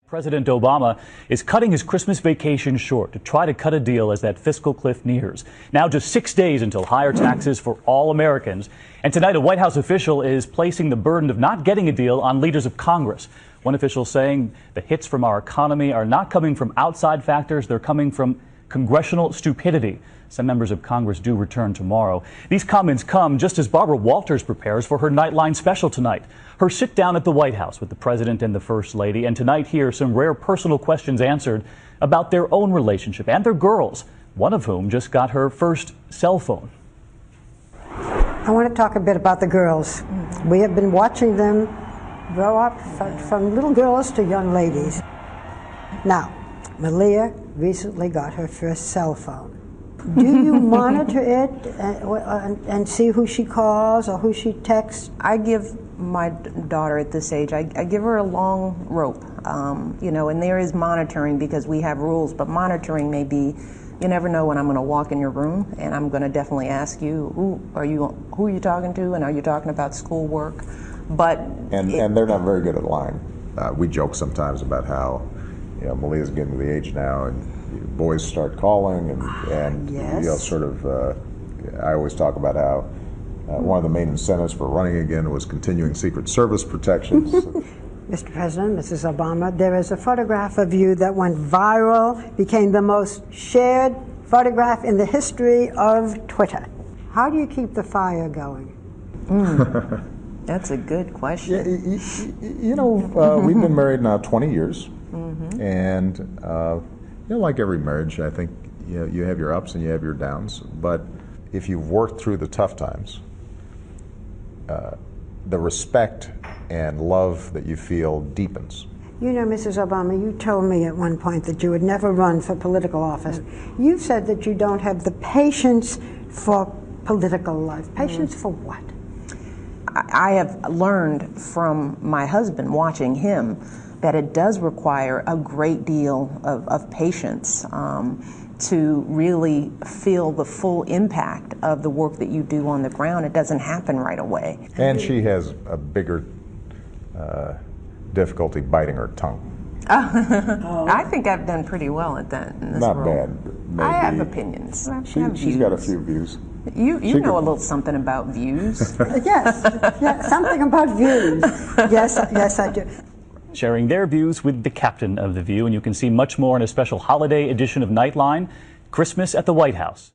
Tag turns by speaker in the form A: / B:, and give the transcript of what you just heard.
A: President Obama is cutting his Christmas vacation short to try to cut a deal as that fiscal cliff nears. Now just 6 days until higher taxes for all Americans. And tonight a White House official is placing the burden of not getting a deal on leaders of Congress. One official saying the hits from our economy are not coming from outside factors, they're coming from congressional stupidity. Some members of Congress do return tomorrow. These comments come just as Barbara Walters prepares for her Nightline special tonight. Her sit down at the White House with the President and the First Lady. And tonight here, some rare personal questions answered about their own relationship and their girls, one of whom just got her first cell phone.
B: I want to talk a bit about the girls. We have been watching them grow up from little girls to young ladies. Now, Malia recently got her first cell phone. Do you monitor it and see who she calls or who she texts?
C: I give my daughter at this age, I give her a long rope, and there is monitoring because we have rules, but monitoring may be, you never know when I'm going to walk in your room and I'm going to definitely ask you, who are you talking to, and are you talking about schoolwork? But
D: and they're not very good at lying. We joke sometimes about how Malia's getting to the age now and boys start calling and
B: yes.
D: I always talk about how one of the main incentives for running again was continuing Secret Service protections.
B: Mr. President, Mrs. Obama, there is a photograph of you that went viral, became the most shared photograph in the history of Twitter. How do you keep the fire going?
C: That's a good question.
D: We've been married now 20 years, and like every marriage, I think you have your ups and you have your downs. But if you've worked through the tough times, the respect and love that you feel deepens.
B: You know, Mrs. Obama, you told me at one point that you would never run for political office. You've said that you don't have the patience for political life. Patience for what?
C: I have learned from my husband, watching him, that it does require a great deal of patience to really feel the full impact of the work that you do on the ground. It doesn't happen right away.
D: And she has a bigger difficulty biting her tongue.
C: I think I've done pretty well at that in this
D: Not
C: role.
D: bad. Maybe.
C: I have opinions. I have
D: She's
C: views.
D: got a few views.
C: You know a little something about views.
B: Yes, something about views. Yes, I do.
A: Sharing their views with the captain of The View, and you can see much more in a special holiday edition of Nightline, Christmas at the White House.